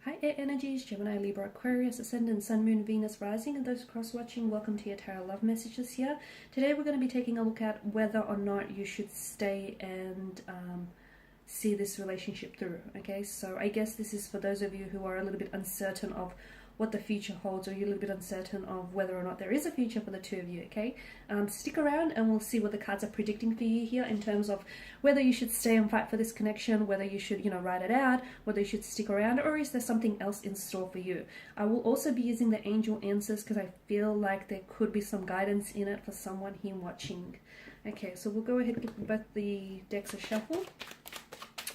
Hi Air Energies, Gemini, Libra, Aquarius, Ascendant, Sun, Moon, Venus, Rising, and those cross-watching, welcome to your Tarot Love Messages here. Today we're going to be taking a look at whether or not you should stay and see this relationship through, okay? So I guess this is for those of you who are a little bit uncertain of what the future holds, or you're a little bit uncertain of whether or not there is a future for the two of you, okay? Stick around and we'll see what the cards are predicting for you here in terms of whether you should stay and fight for this connection, whether you should, write it out, whether you should stick around, or is there something else in store for you? I will also be using the angel answers because I feel like there could be some guidance in it for someone here watching. Okay, so we'll go ahead and give both the decks a shuffle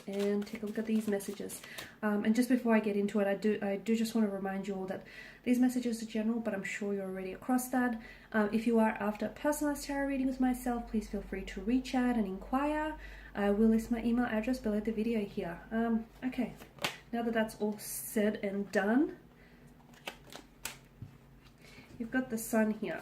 and take a look at these messages. And just before I get into it, I do just want to remind you all that these messages are general, but I'm sure you're already across that. If you are after a personalized tarot reading with myself, please feel free to reach out and inquire. I will list my email address below the video here. Okay, now that that's all said and done, you've got the Sun here.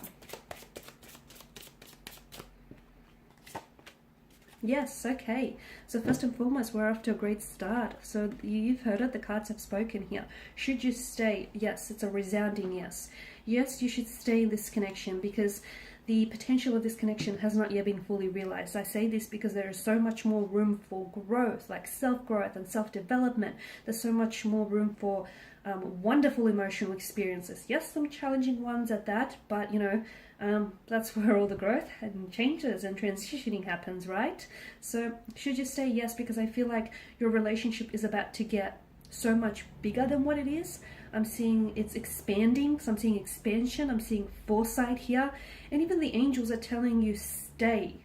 Yes, okay. So first and foremost, we're off to a great start. So you've heard it, the cards have spoken here. Should you stay? Yes, it's a resounding yes. Yes, you should stay in this connection because the potential of this connection has not yet been fully realized. I say this because there is so much more room for growth, like self-growth and self-development. There's so much more room for wonderful emotional experiences. Yes, some challenging ones at that, but that's where all the growth and changes and transitioning happens, right? So should you stay? Yes, because I feel like your relationship is about to get so much bigger than what it is. I'm seeing it's expanding, so I'm seeing expansion, I'm seeing foresight here, and even the angels are telling you stay,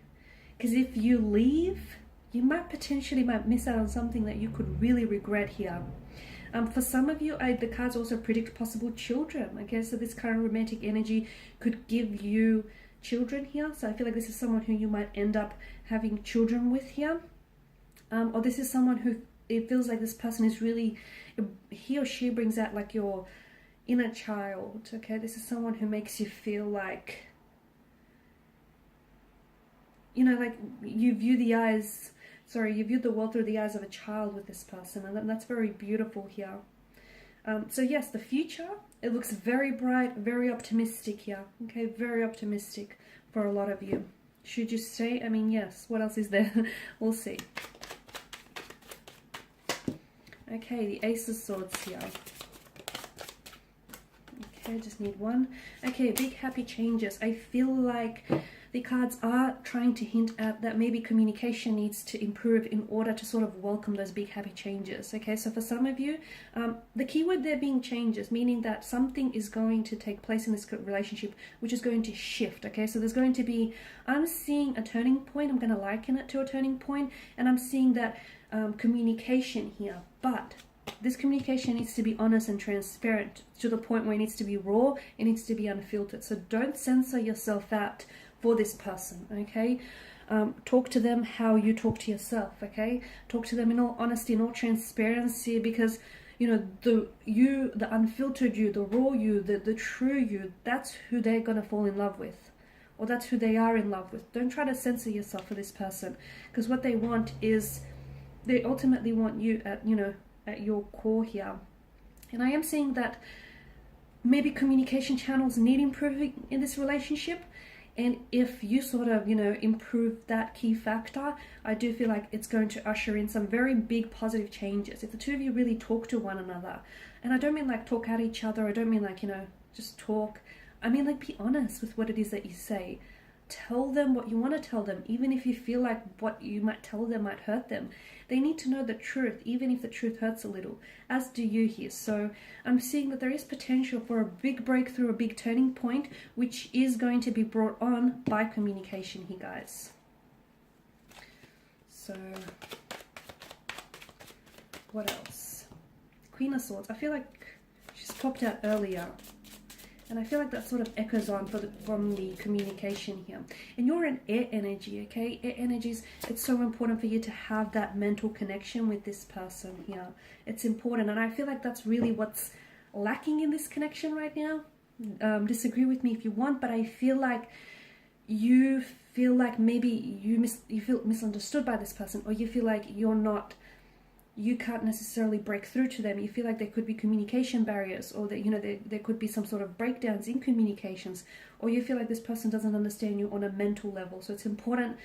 because if you leave, you might potentially miss out on something that you could really regret here. For some of you, the cards also predict possible children. Okay, so this current romantic energy could give you children here. So I feel like this is someone who you might end up having children with here. Or this is someone who it feels like this person is really, he or she brings out like your inner child. Okay, this is someone who makes you feel like, like you view the world through the eyes of a child with this person, and that's very beautiful here. So yes, the future, it looks very bright, very optimistic here. Okay, very optimistic for a lot of you. Should you stay? I mean, yes, what else is there? We'll see. Okay, the Ace of Swords here. Okay, just need one. Okay, big happy changes. I feel like the cards are trying to hint at that maybe communication needs to improve in order to sort of welcome those big happy changes. Okay, so for some of you, the keyword there being changes, meaning that something is going to take place in this relationship which is going to shift. Okay, so there's going to be, I'm seeing a turning point. I'm going to liken it to a turning point, and I'm seeing that communication here, but this communication needs to be honest and transparent to the point where it needs to be raw, it needs to be unfiltered. So don't censor yourself out for this person, okay? Talk to them how you talk to yourself, okay? Talk to them in all honesty and all transparency, because the unfiltered you, the raw you, the true you, that's who they're gonna fall in love with, or that's who they are in love with. Don't try to censor yourself for this person, because what they want is, they ultimately want you at your core here. And I am seeing that maybe communication channels need improving in this relationship, and if you sort of improve that key factor, I do feel like it's going to usher in some very big positive changes if the two of you really talk to one another. And I don't mean like talk at each other, I don't mean like just talk. I mean like be honest with what it is that you say. Tell them what you want to tell them, even if you feel like what you might tell them might hurt them. They need to know the truth, even if the truth hurts a little, as do you here. So I'm seeing that there is potential for a big breakthrough, a big turning point, which is going to be brought on by communication here, guys. So what else? Queen of Swords. I feel like she's popped out earlier, and I feel like that sort of echoes on from the communication here. And you're an air energy, okay? Air energies, it's so important for you to have that mental connection with this person here. It's important, and I feel like that's really what's lacking in this connection right now. Disagree with me if you want, but I feel like you feel like maybe you feel misunderstood by this person, or you feel like you're not you can't necessarily break through to them. You feel like there could be communication barriers, or that, you know, there could be some sort of breakdowns in communications, or you feel like this person doesn't understand you on a mental level. So it's important,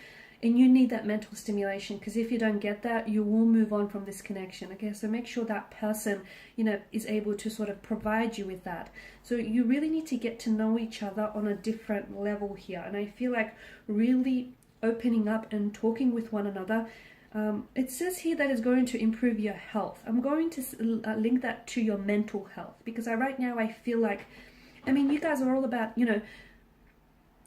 and you need that mental stimulation, because if you don't get that, you will move on from this connection. Okay, so make sure that person, you know, is able to sort of provide you with that. So you really need to get to know each other on a different level here. And I feel like really opening up and talking with one another, it says here that it's going to improve your health. I'm going to link that to your mental health, because right now I feel like, I mean, you guys are all about, you know,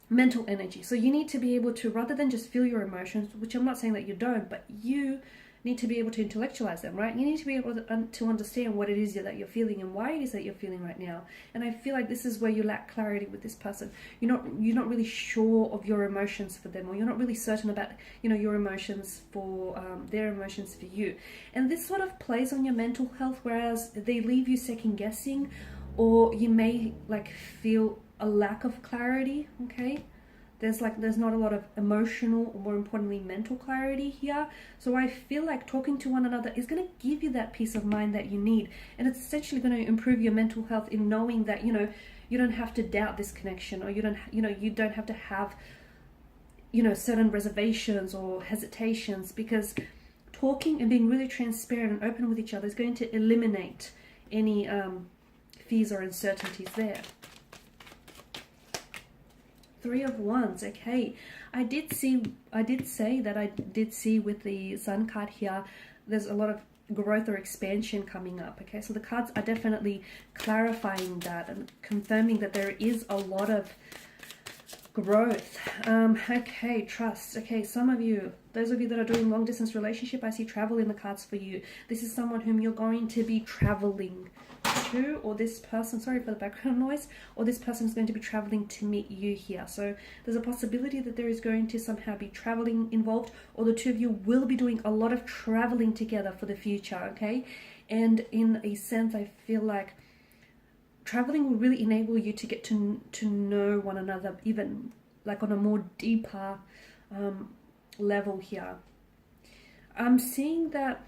mental energy. So you need to be able to, rather than just feel your emotions, which I'm not saying that you don't, but you need to be able to intellectualize them, right? You need to be able to understand what it is that you're feeling and why it is that you're feeling right now. And I feel like this is where you lack clarity with this person. You're not really sure of your emotions for them, or you're not really certain about, you know, your emotions for their emotions for you. And this sort of plays on your mental health, whereas they leave you second guessing, or you may like feel a lack of clarity. Okay, there's not a lot of emotional, or more importantly mental clarity here. So I feel like talking to one another is going to give you that peace of mind that you need, and it's essentially going to improve your mental health in knowing that, you know, you don't have to doubt this connection, or you don't have to have, you know, certain reservations or hesitations, because talking and being really transparent and open with each other is going to eliminate any fears or uncertainties there. Three of Wands. Okay, I did say that I did see with the Sun card here, there's a lot of growth or expansion coming up. Okay, so the cards are definitely clarifying that and confirming that there is a lot of growth. Okay, trust. Okay, some of you, those of you that are doing long distance relationship, I see travel in the cards for you. This is someone whom you're going to be traveling to, or this person, sorry for the background noise, or this person is going to be traveling to meet you here. So there's a possibility that there is going to somehow be traveling involved, or the two of you will be doing a lot of traveling together for the future. Okay, and in a sense, I feel like traveling will really enable you to get to know one another, even like on a more deeper level here. I'm seeing that.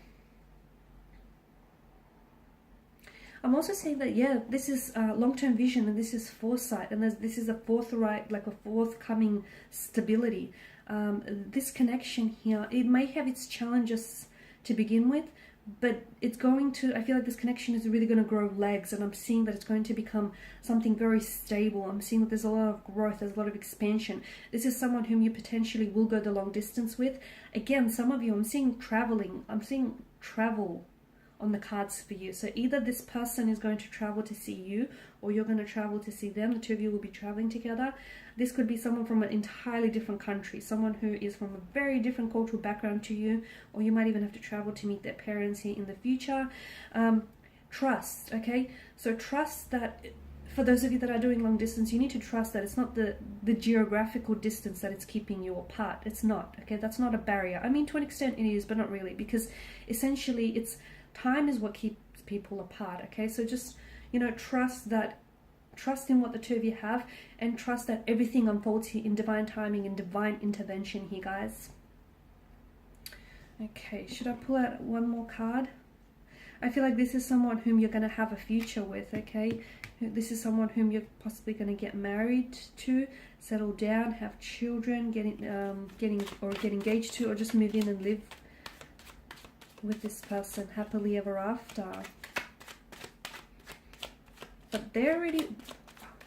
I'm also saying that, yeah, this is long-term vision, and this is foresight, and this is a forthcoming stability. This connection here, it may have its challenges to begin with, but it's going to, I feel like this connection is really going to grow legs, and I'm seeing that it's going to become something very stable. I'm seeing that there's a lot of growth, there's a lot of expansion. This is someone whom you potentially will go the long distance with. Again, some of you, I'm seeing traveling, I'm seeing travel on the cards for you. So either this person is going to travel to see you, or you're going to travel to see them. The two of you will be traveling together. This could be someone from an entirely different country, someone who is from a very different cultural background to you, or you might even have to travel to meet their parents here in the future. Trust, okay? So trust that, for those of you that are doing long distance, you need to trust that it's not the geographical distance that it's keeping you apart. It's not, okay? That's not a barrier. I mean, to an extent it is, but not really, because essentially it's time is what keeps people apart. Okay, so just, you know, trust in what the two of you have, and trust that everything unfolds here in divine timing and divine intervention here, guys. Okay, should I pull out one more card? I feel like this is someone whom you're going to have a future with. Okay, this is someone whom you're possibly going to get married to, settle down, have children, get engaged to, or just move in and live with this person happily ever after. But they're already,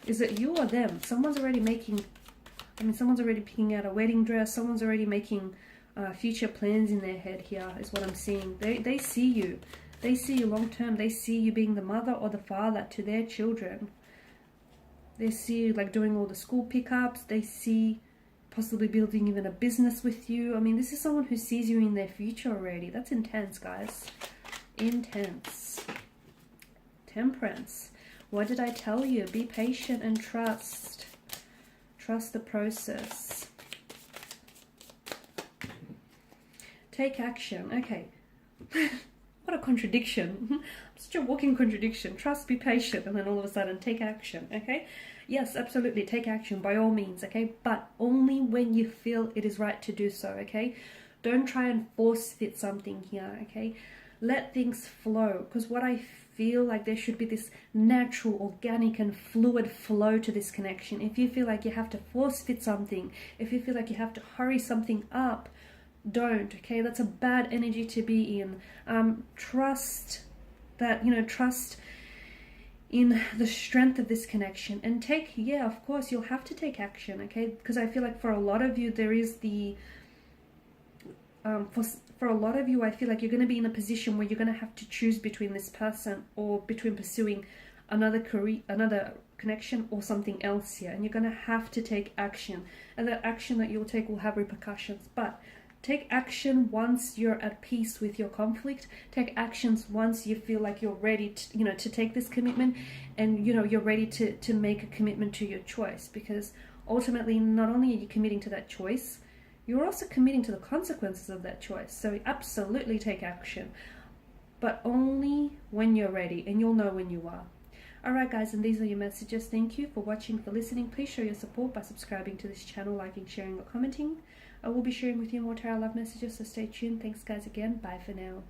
is it you or them? Someone's already making, someone's already picking out a wedding dress. Someone's already making future plans in their head here, is what I'm seeing. They see you. They see you long term. They see you being the mother or the father to their children. They see you like doing all the school pickups. They see possibly building even a business with you. I mean, this is someone who sees you in their future already. That's intense, guys. Intense. Temperance. What did I tell you? Be patient and trust. Trust the process. Take action. Okay. What a contradiction. I'm such a walking contradiction. Trust, be patient, and then all of a sudden take action. Okay? Yes, absolutely, take action by all means, okay? But only when you feel it is right to do so, okay? Don't try and force fit something here, okay? let things flow. Because what I feel like, there should be this natural, organic and fluid flow to this connection. If you feel like you have to force fit something, if you feel like you have to hurry something up, don't. Okay, that's a bad energy to be in. Trust that, trust in the strength of this connection, and of course you'll have to take action. Okay, because I feel like for a lot of you there is the for a lot of you, I feel like you're going to be in a position where you're going to have to choose between this person or between pursuing another career, another connection, or something else here, and you're going to have to take action, and that action that you'll take will have repercussions. But take action once you're at peace with your conflict. Take actions once you feel like you're ready to, to take this commitment, and you're ready to make a commitment to your choice. Because ultimately, not only are you committing to that choice, you're also committing to the consequences of that choice. So absolutely take action, but only when you're ready, and you'll know when you are. Alright guys, and these are your messages. Thank you for watching, for listening. Please show your support by subscribing to this channel, liking, sharing or commenting. I will be sharing with you more tarot love messages, so stay tuned. Thanks guys again. Bye for now.